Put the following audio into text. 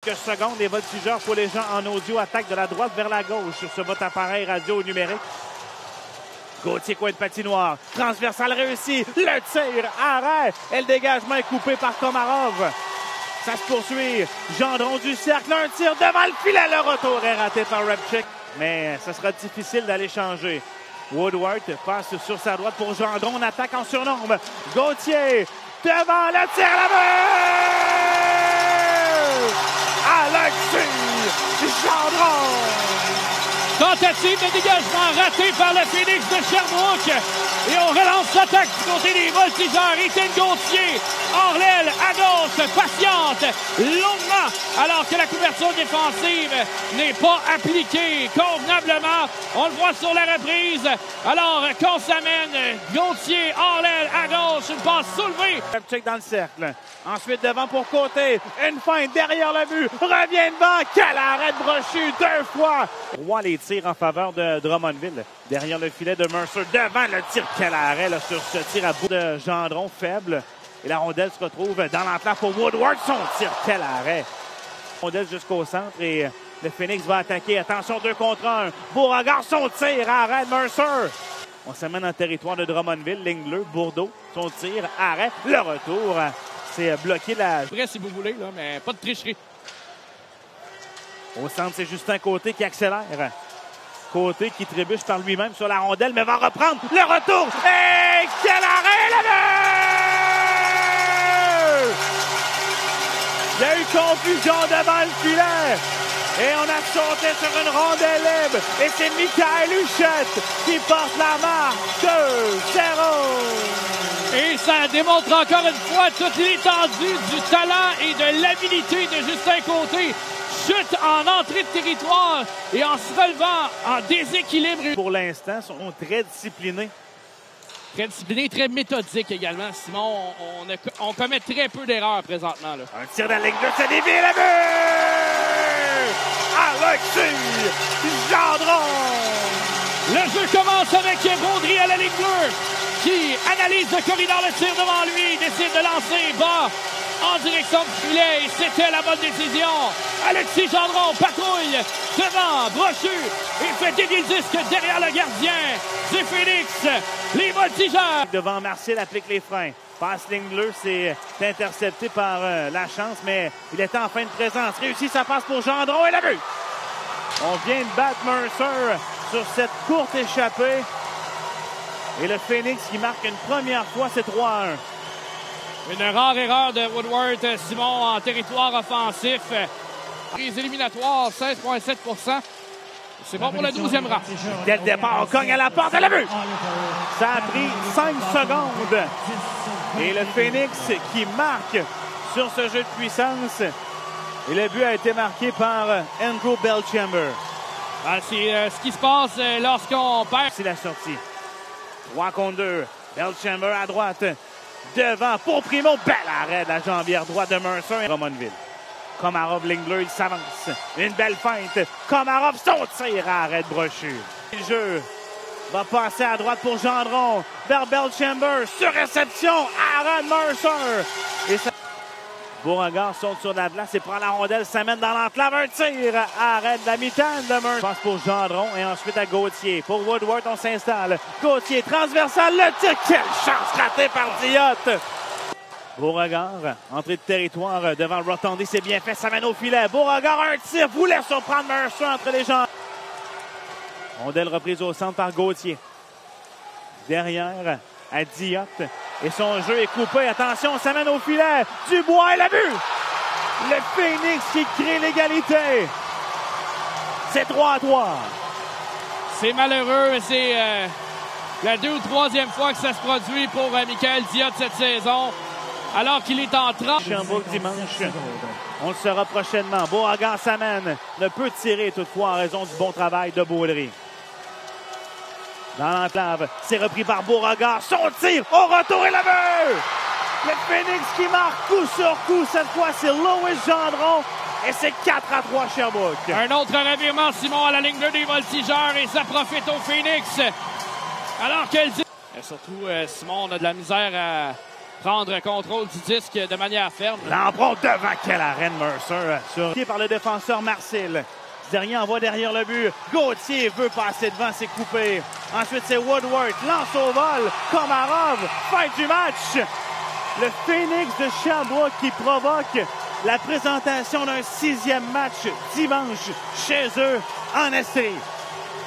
quelques secondes. Les voltigeurs pour les gens en audio attaquent de la droite vers la gauche sur votre appareil radio numérique. Gauthier, coin de patinoire. Transversal réussi. Le tir. Arrêt. Et le dégagement est coupé par Komarov. Ça se poursuit. Gendron du cercle. Un tir devant le filet. Le retour est raté par Repchick. Mais ça sera difficile d'aller changer. Woodward passe sur sa droite pour Gendron. On attaque en surnombre. Gauthier devant le tir à la main. Alexis Gendron. Tentative de dégagement ratée par le Phoenix de Sherbrooke. Et on relance l'attaque du côté des voltigeurs. Étienne Gauthier, hors l'aile, à gauche, patiente, longuement, alors que la couverture défensive n'est pas appliquée convenablement. On le voit sur la reprise. Alors qu'on s'amène, Gauthier, hors l'aile, à gauche, une passe soulevée. Check dans le cercle. Ensuite, devant pour Côté. Une feinte derrière le but. Revient devant. Quel arrêt de Brochu 2 fois. Roy les tirs en faveur de Drummondville. Derrière le filet de Mercer. Devant le tir. Quel arrêt là, sur ce tir à bout de Gendron faible. Et la rondelle se retrouve dans l'enclave pour Woodward. Son tir. Quel arrêt. Rondelle jusqu'au centre et le Phoenix va attaquer. Attention, 2 contre 1. Beauregard, son tir. Arrêt de Mercer. On s'amène en territoire de Drummondville. Ligne bleue. Bourdeau. Son tir. Arrêt. Le retour. C'est bloqué la... Après, si vous voulez, là, mais pas de tricherie. Au centre, c'est Justin Côté qui accélère. Côté qui trébuche par lui-même sur la rondelle, mais va reprendre le retour. Et quel arrêt là-bas! Il y a eu confusion devant le filet. Et on a sauté sur une rondelle libre. Et c'est Michael Huchette qui porte la marque 2-0. Et ça démontre encore une fois toute l'étendue du talent et de l'habilité de Justin Côté. Chute en entrée de territoire et en se relevant en déséquilibre. Pour l'instant, sont très disciplinés. Très discipliné, très méthodique également. Simon, on commet très peu d'erreurs présentement. Là. Un tir de la ligne bleue, c'est dévié le but! Alexis Gendron! Le jeu commence avec Baudry à la ligne bleue qui analyse le corridor, le tir devant lui, décide de lancer bas en direction du filet. Et c'était la bonne décision. Alexis Gendron patrouille devant Brochu et fait dévier le disque derrière le gardien du Phoenix. Les voltigeurs. Devant Martial applique les freins. Passe ligne bleue, c'est intercepté par la chance, mais il était en fin de présence. Réussit sa passe pour Gendron et le but. On vient de battre Mercer sur cette courte échappée. Et le Phoenix qui marque une première fois, c'est 3-1. Une rare erreur de Woodward, Simon, en territoire offensif. Les éliminatoires, 16,7 %. C'est bon pour le 12e rang. Dès le départ, on cogne à la porte et le but. Ça a pris 5 secondes. Et le Phoenix qui marque sur ce jeu de puissance. Et le but a été marqué par Andrew Belchamber. C'est ce qui se passe lorsqu'on perd. C'est la sortie. 3 contre 2. Belchamber à droite. Devant pour Primo. Bel arrêt de la jambière droite de Mercer. Drummondville. Komarov, ligne bleue, il s'avance. Une belle feinte. Komarov, son tir à arrêt de Brochu. Le jeu va passer à droite pour Gendron. Vers Belchamber. Sur réception. Arrêt de Mercer. Et ça... Beauregard saute sur la glace et prend la rondelle, s'amène dans l'enclave, un tir, arrête de la mitaine de Mercer. Passe pour Gendron et ensuite à Gauthier. Pour Woodward, on s'installe. Gauthier, transversal, le tir, quelle chance ratée par Diot. Beauregard, entrée de territoire devant Rotondi, c'est bien fait, ça mène au filet. Beauregard, un tir, voulait surprendre Mercer entre les jambes. Rondelle reprise au centre par Gauthier. Derrière, à Diot. Et son jeu est coupé. Attention, ça mène au filet. Dubois et le but! Le Phoenix qui crée l'égalité. C'est 3-3. C'est malheureux, mais c'est la 2e ou 3e fois que ça se produit pour Michael Diot cette saison. Alors qu'il est en 30. Sherbrooke dimanche. On le saura prochainement. Beauregard s'amène. Ne peut tirer toutefois en raison du bon travail de Baudry. Dans l'enclave, c'est repris par Beauregard. Son tir au retour et le but! Le Phoenix qui marque coup sur coup. Cette fois, c'est Louis Gendron. Et c'est 4-3 Sherbrooke. Un autre revirement, Simon, à la ligne bleue des voltigeurs. Et ça profite au Phoenix. Alors qu'elle dit... Et surtout, Simon, on a de la misère prendre contrôle du disque de manière ferme. L'empreinte devant quelle arène Mercer. Surpris par le défenseur Marcel. Zerien envoie derrière le but. Gauthier veut passer devant, c'est coupé. Ensuite, c'est Woodward. Lance au vol. Komarov. Fin du match. Le Phoenix de Sherbrooke qui provoque la présentation d'un 6e match dimanche chez eux en Estrie.